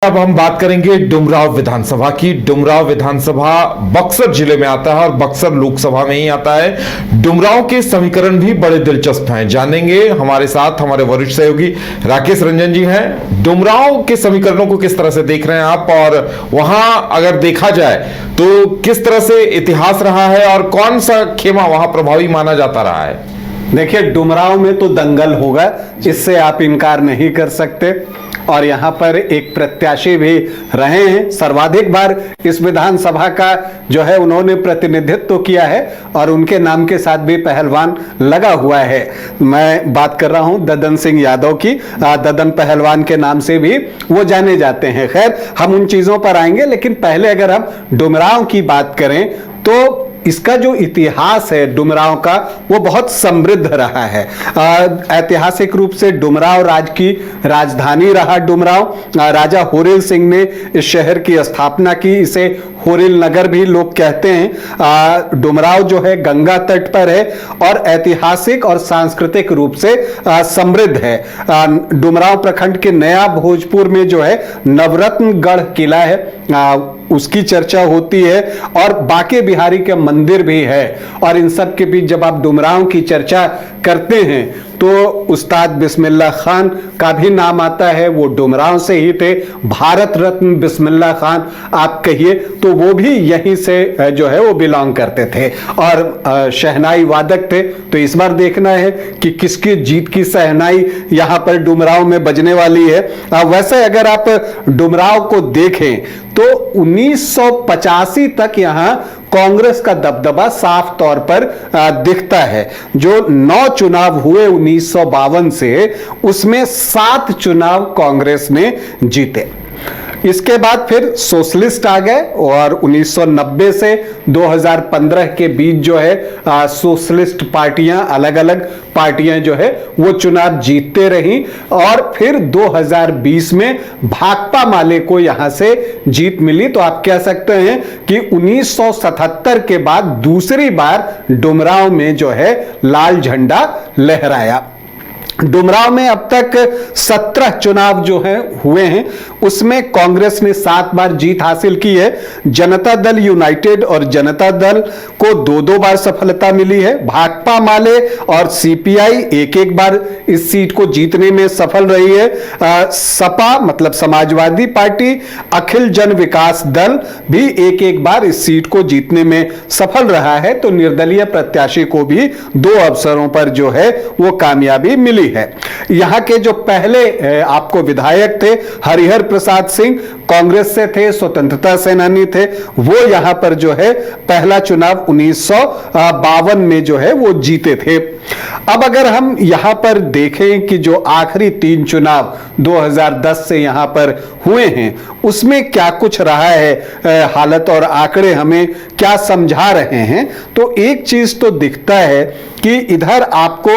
अब हम बात करेंगे डुमरांव विधानसभा की। डुमरांव विधानसभा बक्सर जिले में आता है और बक्सर लोकसभा में ही आता है। डुमरांव के समीकरण भी बड़े दिलचस्प हैं, जानेंगे। हमारे साथ हमारे वरिष्ठ सहयोगी राकेश रंजन जी हैं। डुमरांव के समीकरणों को किस तरह से देख रहे हैं आप, और वहां अगर देखा जाए तो किस तरह से इतिहास रहा है और कौन सा खेमा वहां प्रभावी माना जाता रहा है? देखिए, डुमरांव में तो दंगल होगा, इससे आप इनकार नहीं कर सकते। और यहाँ पर एक प्रत्याशी भी रहे हैं, सर्वाधिक बार इस विधानसभा का जो है उन्होंने प्रतिनिधित्व किया है और उनके नाम के साथ भी पहलवान लगा हुआ है। मैं बात कर रहा हूं ददन सिंह यादव की। ददन पहलवान के नाम से भी वो जाने जाते हैं। खैर, हम उन चीजों पर आएंगे, लेकिन पहले अगर हम डुमरांव की बात करें तो इसका जो इतिहास है डुमरांव का, वो बहुत समृद्ध रहा है। ऐतिहासिक रूप से डुमरांव राज्य की राजधानी रहा। डुमरांव, राजा होरिल सिंह ने इस शहर की स्थापना की। इसे होरिल नगर भी लोग कहते हैं। डुमरांव जो है गंगा तट पर है और ऐतिहासिक और सांस्कृतिक रूप से समृद्ध है। डुमरांव प्रखंड के नया भोजपुर में जो है नवरत्नगढ़ किला है, उसकी चर्चा होती है, और बाके बिहारी के मंदिर भी है। और इन सब के बीच जब आप डुमरांव की चर्चा करते हैं तो उस्ताद बिस्मिल्लाह खान का भी नाम आता है। वो डुमरांव से ही थे। भारत रत्न बिस्मिल्लाह खान आप कहिए तो वो भी यहीं से जो है वो बिलोंग करते थे और शहनाई वादक थे। तो इस बार देखना है कि किसकी जीत की शहनाई यहां पर डुमरांव में बजने वाली है। वैसे अगर आप डुमरांव को देखें तो 1985 तक यहां कांग्रेस का दबदबा साफ तौर पर दिखता है। जो 9 चुनाव हुए 1952 से, उसमें 7 चुनाव कांग्रेस ने जीते। इसके बाद फिर सोशलिस्ट आ गए और 1990 से 2015 के बीच जो है सोशलिस्ट पार्टियां, अलग अलग पार्टियां जो है वो चुनाव जीतते रहीं। और फिर 2020 में भाकपा माले को यहां से जीत मिली। तो आप कह सकते हैं कि 1977 के बाद दूसरी बार डुमरांव में जो है लाल झंडा लहराया। डुमरांव में अब तक 17 चुनाव जो हैं हुए हैं, उसमें कांग्रेस ने 7 बार जीत हासिल की है। जनता दल यूनाइटेड और जनता दल को 2-2 बार सफलता मिली है। भाकपा माले और सीपीआई एक एक बार इस सीट को जीतने में सफल रही है। सपा मतलब समाजवादी पार्टी, अखिल जन विकास दल भी एक एक बार इस सीट को जीतने में सफल रहा है। तो निर्दलीय प्रत्याशी को भी 2 अवसरों पर जो है वो कामयाबी मिली है। यहां के जो पहले आपको विधायक थे, हरिहर प्रसाद सिंह, कांग्रेस से थे, स्वतंत्रता सेनानी थे। वो यहां पर जो है पहला चुनाव 1952 में जो है वो जीते थे। अब अगर हम यहां पर देखें कि जो आखिरी 3 चुनाव 2010 से यहां पर हुए हैं, उसमें क्या कुछ रहा है, हालत और आंकड़े हमें क्या समझा रहे हैं, तो एक चीज तो दिखता है कि इधर आपको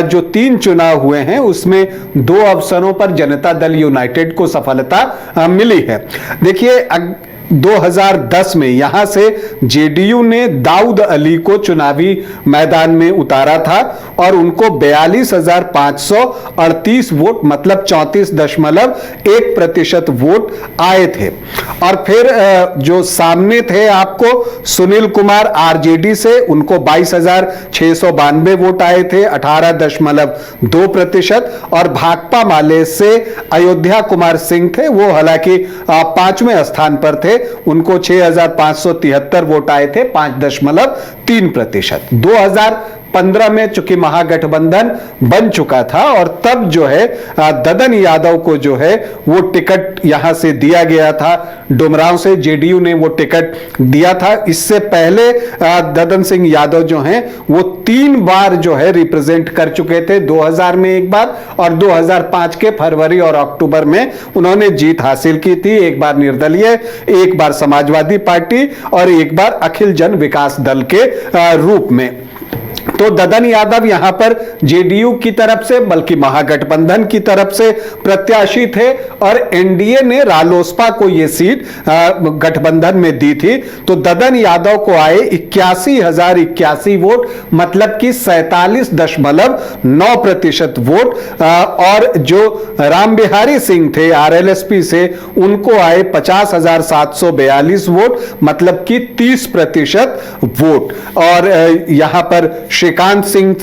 जो 3 चुनाव हुए हैं उसमें 2 अवसरों पर जनता दल यूनाइटेड को सफलता मिली है। देखिए, 2010 में यहां से जेडीयू ने दाऊद अली को चुनावी मैदान में उतारा था और उनको 42,538 वोट मतलब 34.1% वोट आए थे। और फिर जो सामने थे आपको सुनील कुमार आरजेडी से, उनको 22,692 वोट आए थे, 18.2%। और भाकपा माले से अयोध्या कुमार सिंह थे, वो हालांकि 5वें स्थान पर थे, उनको 6,573 वोट आए थे, 5.3%। 2015 में चूंकि महागठबंधन बन चुका था और तब जो है ददन यादव को जो है वो टिकट यहां से दिया गया था। डुमरांव से जेडीयू ने वो टिकट दिया था। इससे पहले ददन सिंह यादव जो हैं वो 3 बार जो है रिप्रेजेंट कर चुके थे। 2000 में एक बार और 2005 के फरवरी और अक्टूबर में उन्होंने जीत हासिल की थी। एक बार निर्दलीय, एक बार समाजवादी पार्टी और एक बार अखिल जन विकास दल के रूप में। तो ददन यादव यहां पर जेडीयू की तरफ से, बल्कि महागठबंधन की तरफ से प्रत्याशी थे और एनडीए ने रालोसपा को यह सीट गठबंधन में दी थी। तो ददन यादव को आए 81,081 वोट, मतलब कि 47.9% वोट। और जो राम बिहारी सिंह थे आरएलएसपी से, उनको आए 50,742 वोट, मतलब कि 30% वोट। और यहां पर श्रीकांत सिंह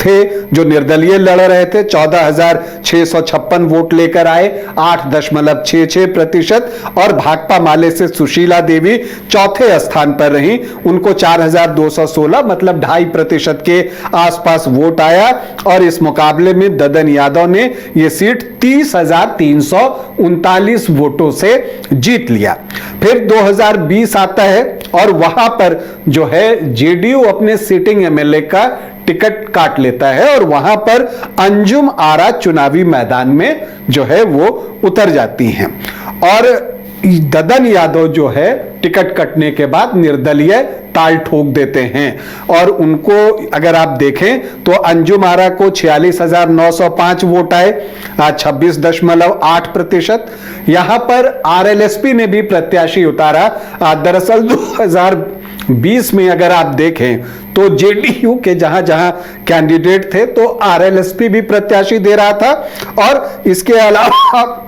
थे जो निर्दलीय लड़ रहे थे, 14,656 वोट लेकर आए, 8.66%। और भाकपा माले से सुशीला देवी चौथे स्थान पर रही, उनको 4,216 मतलब 2.5% के आसपास वोट आया। और इस मुकाबले में ददन यादव ने यह सीट 30,339 वोटों से जीत लिया। फिर 2020 आता है और वहां पर जो है जेडीयू अपने सिटिंग एमएलए का टिकट काट लेता है और वहां पर अंजुम आरा चुनावी मैदान में जो है वो उतर जाती हैं। और ददन यादव जो है टिकट कटने के बाद निर्दलीय ताल ठोक देते हैं और उनको अगर आप देखें तो अंजुम आरा को 46,905 वोट आए, 26.8%। यहां पर आरएलएसपी ने भी प्रत्याशी उतारा। दरअसल 2020 में अगर आप देखें तो जेडीयू के जहां जहां कैंडिडेट थे तो आरएलएसपी भी प्रत्याशी दे रहा था और इसके अलावा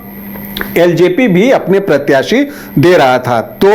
एलजेपी भी अपने प्रत्याशी दे रहा था। तो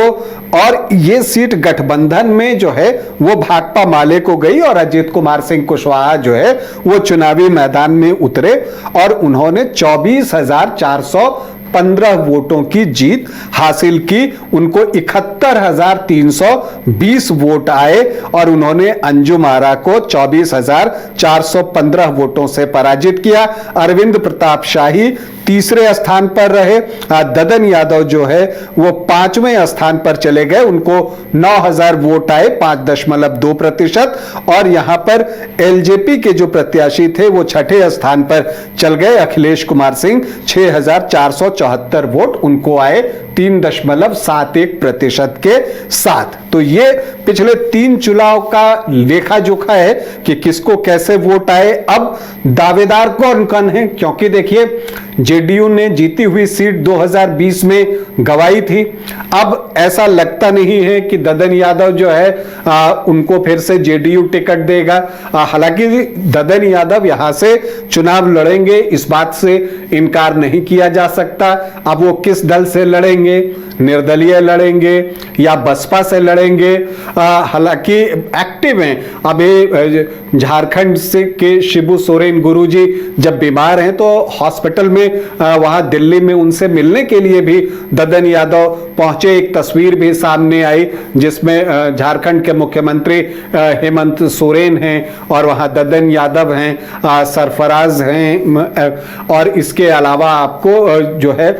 और ये सीट गठबंधन में जो है वो भाकपा माले को गई और अजीत कुमार सिंह कुशवाहा जो है वो चुनावी मैदान में उतरे और उन्होंने 24,415 वोटों की जीत हासिल की। उनको 71,320 वोट आए और उन्होंने अंजुम आरा को 24,415 वोटों से पराजित किया। अरविंद प्रताप शाही तीसरे स्थान पर रहे। ददन यादव जो है वो 5वें स्थान पर चले गए, उनको 9,000 वोट आए, 5.2%। और यहां पर एलजेपी के जो प्रत्याशी थे वो 6ठे स्थान पर चल गए, अखिलेश कुमार सिंह, 6,474 वोट उनको आए, 3.71% के साथ। तो ये पिछले 3 चुनाव का लेखा जोखा है कि किसको कैसे वोट आए। अब दावेदार कौन कौन है, क्योंकि देखिए जेडीयू ने जीती हुई सीट 2020 में गवाई थी। अब ऐसा लगता नहीं है कि ददन यादव जो है उनको फिर से जेडीयू टिकट देगा। हालांकि ददन यादव यहां से चुनाव लड़ेंगे, इस बात से इनकार नहीं किया जा सकता। अब वो किस दल से लड़ेंगे, निर्दलीय लड़ेंगे या बसपा से लड़ेंगे, हालांकि एक्टिव हैं। अभी झारखंड से के शिबू सोरेन गुरुजी जब बीमार हैं तो हॉस्पिटल में वहां दिल्ली में उनसे मिलने के लिए भी ददन यादव पहुंचे। एक तस्वीर भी सामने आई जिसमें झारखंड के मुख्यमंत्री हेमंत सोरेन हैं और वहां ददन यादव हैं, सरफराज हैं और इसके अलावा आपको जो है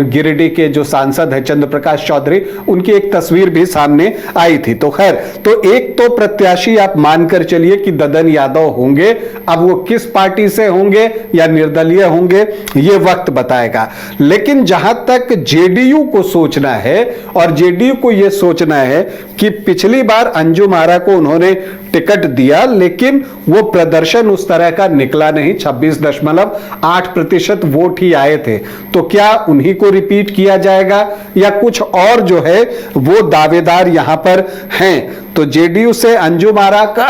गिरिडीह के जो सांसद है चंद्र प्रकाश चौधरी, उनकी एक तस्वीर भी सामने आई थी। तो खैर, तो एक तो प्रत्याशी आप मानकर चलिए कि ददन यादव होंगे। अब वो किस पार्टी से होंगे या निर्दलीय होंगे ये वक्त बताएगा। लेकिन जहां तक जेडीयू को सोचना है और जेडीयू को यह सोचना है कि पिछली बार अंजुम आरा को उन्होंने टिकट दिया लेकिन वो प्रदर्शन उस तरह का निकला नहीं, 26.8% वोट ही आए थे। तो क्या उन्हीं को रिपीट किया जाएगा या कुछ और जो है वो दावेदार यहां पर हैं? तो जेडीयू से अंजुम आरा का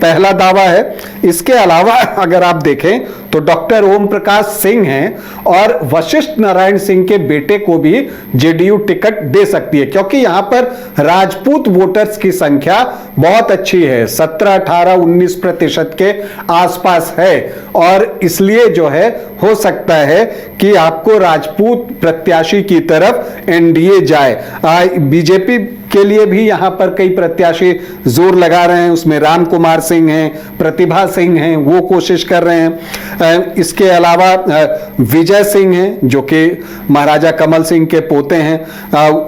पहला दावा है। इसके अलावा अगर आप देखें तो डॉक्टर ओम प्रकाश सिंह हैं और वशिष्ठ नारायण सिंह के बेटे को भी जेडीयू टिकट दे सकती है, क्योंकि यहां पर राजपूत वोटर्स की संख्या बहुत अच्छी है, 17, 18, 19% के आसपास है और इसलिए जो है हो सकता है कि आपको राजपूत प्रत्याशी की तरफ एनडीए जाए। बीजेपी के लिए भी यहां पर कई प्रत्याशी जोर लगा रहे हैं, उसमें राम कुमार सिंह हैं, प्रतिभा सिंह हैं, वो कोशिश कर रहे हैं। इसके अलावा विजय सिंह हैं जो कि महाराजा कमल सिंह के पोते हैं,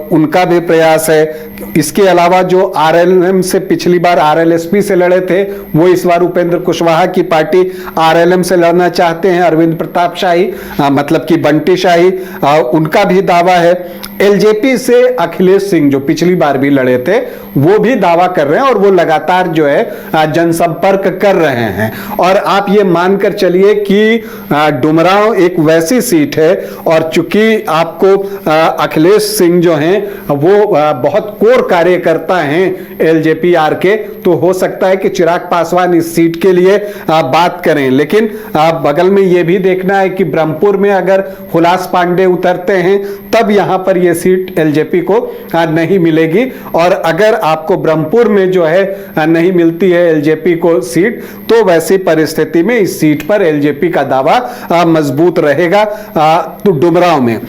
उनका भी प्रयास है। इसके अलावा जो आरएलएम से पिछली बार आरएलएसपी से लड़े थे वो इस बार उपेंद्र कुशवाहा की पार्टी आरएलएम से लड़ना चाहते हैं, अरविंद प्रताप शाही मतलब कि बंटी शाही, उनका भी दावा है। एलजेपी से अखिलेश सिंह जो पिछली बार बार भी लड़े थे, वो भी दावा कर रहे हैं और वो लगातार जो है जनसंपर्क कर रहे हैं। और आप ये मानकर चलिए कि डुमरांव एक वैसी सीट है, और चूंकि आपको अखिलेश सिंह जो हैं वो बहुत कोर कार्यकर्ता हैं एलजेपीआर के, तो हो सकता है कि चिराग पासवान इस सीट के लिए बात करें। लेकिन बगल में ये भी देखना है कि ब्रह्मपुर में अगर हुलास पांडे उतरते हैं तब यहां पर यह सीट एलजेपी को नहीं मिलेगी, और अगर आपको ब्रह्मपुर में जो है नहीं मिलती है एलजेपी को सीट, तो वैसी परिस्थिति में इस सीट पर एलजेपी का दावा मजबूत रहेगा तो डुमरांव में।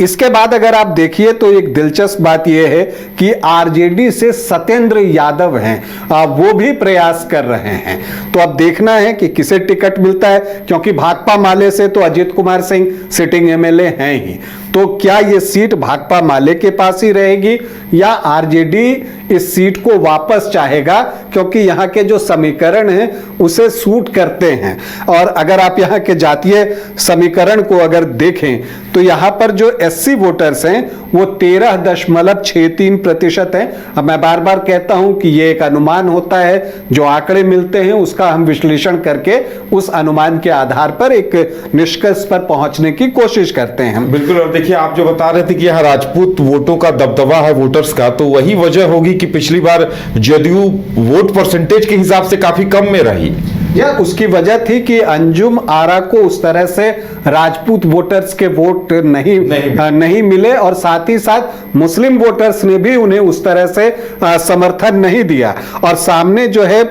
इसके बाद अगर आप देखिए तो एक दिलचस्प बात यह है कि आरजेडी से सत्येंद्र यादव हैं, वो भी प्रयास कर रहे हैं। तो अब देखना है कि किसे टिकट मिलता है, क्योंकि भाकपा माले से तो अजित कुमार सिंह सिटिंग एमएलए हैं ही, तो क्या ये सीट भाकपा माले के पास ही रहेगी या आरजेडी इस सीट को वापस चाहेगा, क्योंकि यहाँ के जो समीकरण हैं उसे सूट करते हैं। और अगर आप यहाँ के जातीय समीकरण को अगर देखें तो यहाँ पर जो एससी वोटर्स हैं वो 13.63% हैं। अब मैं बार बार कहता हूं कि ये एक अनुमान होता है, जो आंकड़े मिलते हैं उसका हम विश्लेषण करके उस अनुमान के आधार पर एक निष्कर्ष पर पहुंचने की कोशिश करते हैं। बिल्कुल। और देखिए, आप जो बता रहे थे कि यहाँ राजपूत वोटों का दबदबा है वोटर्स का, तो वही वजह होगी कि पिछली बार जदयू वोट परसेंटेज के हिसाब से काफी कम में रही। यह उसकी वजह थी कि अंजुम आरा को उस तरह से राजपूत वोटर्स के वोट नहीं मिले, और साथ ही साथ मुस्लिम वोटर्स ने भी उन्हें उस तरह से समर्थन नहीं दिया, और सामने जो है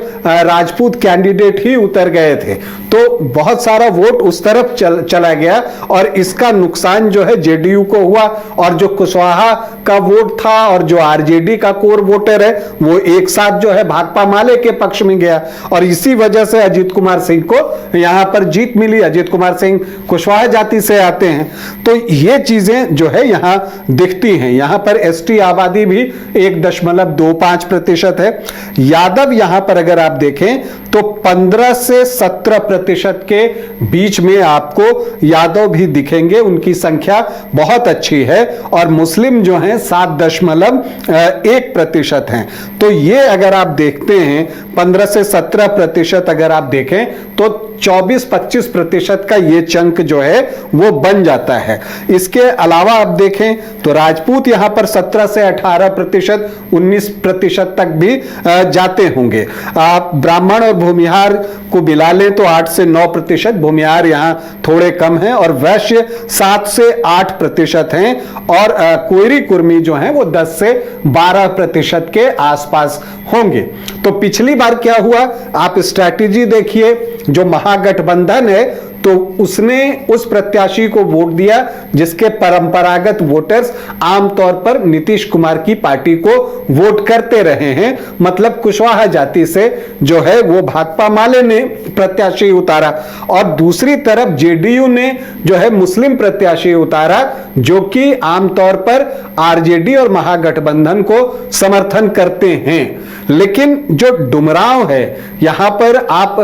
राजपूत कैंडिडेट ही उतर गए थे, तो बहुत सारा वोट उस तरफ चला गया, और इसका नुकसान जो है जेडीयू को हुआ। और जो कुशवाहा का वोट था और जो आरजेडी का कोर वोटर है वो एक साथ जो है भाकपा माले के पक्ष में गया, और इसी वजह से अजित कुमार सिंह को यहां पर जीत मिली। अजित कुमार सिंह कुशवाहा जाति से आते हैं, तो ये चीजें जो है यहां दिखती हैं। यहां पर एसटी आबादी भी 1.25% है। यादव यहां पर अगर आप देखें तो 15 से 17% के बीच में आपको यादव भी दिखेंगे, उनकी संख्या बहुत अच्छी है, और मुस्लिम जो हैं 7.1% हैं। तो ये अगर आप देखते हैं 15 से 17% अगर आप देखें तो 24-25% का ये चंक जो है वो बन जाता है। इसके अलावा आप देखें तो राजपूत यहां पर 17 से 18%, 19% तक भी जाते होंगे। आप ब्राह्मण और भूमिहार को मिला लें तो 8 से 9%, भूमिहार यहां थोड़े कम हैं, और वैश्य 7 से 8% हैं, और कोयरी कुर्मी जो हैं वो 10 से 12% के आसपास होंगे। तो पिछली बार क्या हुआ, आप स्ट्रैटेजी देखिए, जो महागठबंधन है तो उसने उस प्रत्याशी को वोट दिया जिसके परंपरागत वोटर्स आमतौर पर नीतीश कुमार की पार्टी को वोट करते रहे हैं, मतलब कुशवाहा जाति से जो है वो भाकपा माले ने प्रत्याशी उतारा, और दूसरी तरफ जेडीयू ने जो है मुस्लिम प्रत्याशी उतारा, जो कि आमतौर पर आरजेडी और महागठबंधन को समर्थन करते हैं। लेकिन जो डुमरांव है, यहां पर आप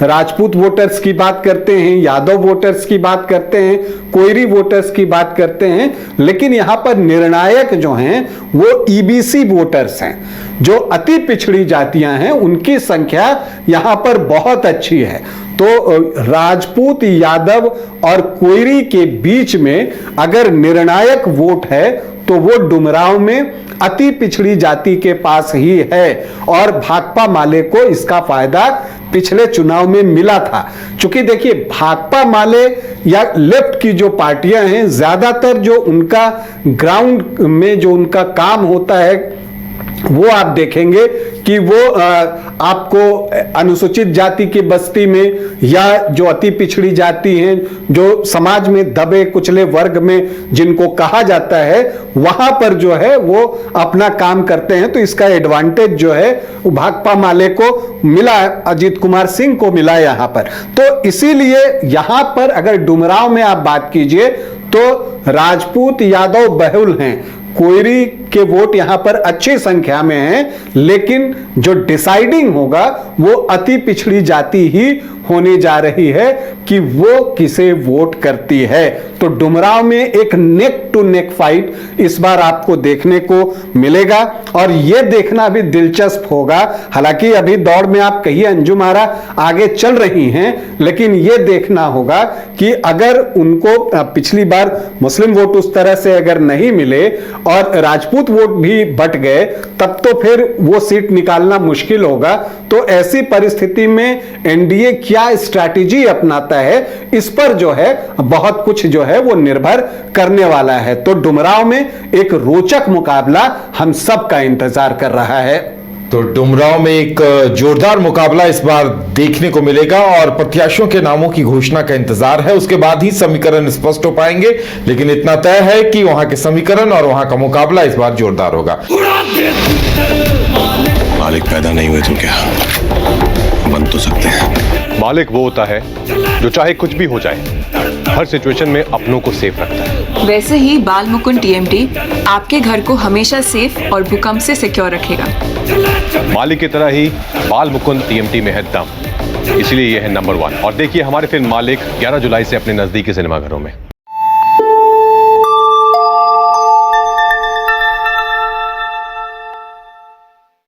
राजपूत वोटर्स की बात करते हैं, यादव वोटर्स की बात करते हैं, कोयरी वोटर्स की बात करते हैं, लेकिन यहां पर निर्णायक जो हैं वो ईबीसी वोटर्स हैं, जो अति पिछड़ी जातियां हैं, उनकी संख्या यहां पर बहुत अच्छी है। तो राजपूत, यादव और कोयरी के बीच में अगर निर्णायक वोट है तो वो डुमरांव में अति पिछड़ी जाति के पास ही है, और भाकपा माले को इसका फायदा पिछले चुनाव में मिला था। क्योंकि देखिए, भाकपा माले या लेफ्ट की जो पार्टियां हैं, ज्यादातर जो उनका ग्राउंड में जो उनका काम होता है वो आप देखेंगे कि वो आपको अनुसूचित जाति की बस्ती में या जो अति पिछड़ी जाति हैं, जो समाज में दबे कुचले वर्ग में जिनको कहा जाता है, वहां पर जो है वो अपना काम करते हैं। तो इसका एडवांटेज जो है भाकपा माले को मिला, अजित कुमार सिंह को मिला यहां पर। तो इसीलिए यहां पर अगर डुमरांव में आप बात कीजिए तो राजपूत यादव बहुल हैं, कोयरी के वोट यहां पर अच्छी संख्या में हैं, लेकिन जो डिसाइडिंग होगा वो अति पिछड़ी जाति ही होने जा रही है कि वो किसे वोट करती है। तो डुमरांव में एक नेक टू नेक फाइट इस बार आपको देखने को मिलेगा और यह देखना भी दिलचस्प होगा। हालांकि अभी दौड़ में आप कहिए अंजुम आरा आगे चल रही हैं, लेकिन यह देखना होगा कि अगर उनको पिछली बार मुस्लिम वोट उस तरह से अगर नहीं मिले और राजपूत वोट भी बट गए, तब तो फिर वो सीट निकालना मुश्किल होगा। तो ऐसी परिस्थिति में एनडीए क्या स्ट्रैटेजी अपनाता है, इस पर जो है बहुत कुछ जो है वो निर्भर करने वाला है। तो डुमरांव में एक रोचक मुकाबला हम सब का इंतजार कर रहा है। तो डुमरांव में एक जोरदार मुकाबला इस बार देखने को मिलेगा और प्रत्याशियों के नामों की घोषणा का इंतजार है। उसके बाद ही समीकरण स्पष्ट हो पाएंगे, लेकिन इतना तय है कि वहां के समीकरण और वहां का मुकाबला इस बार जोरदार होगा। मालिक पैदा नहीं हुए तो क्या बन तो सकते हैं। मालिक वो होता है जो चाहे कुछ भी हो जाए हर सिचुएशन में अपनों को सेफ रखता है। वैसे ही बाल मुकुंद टीएमटी आपके घर को हमेशा सेफ और भूकंप से सिक्योर रखेगा। मालिक की तरह ही बाल मुकुंद टीएमटी में है दम, इसलिए यह है नंबर 1। और देखिए हमारे फिल्म मालिक 11 जुलाई से अपने नजदीकी सिनेमाघरों में।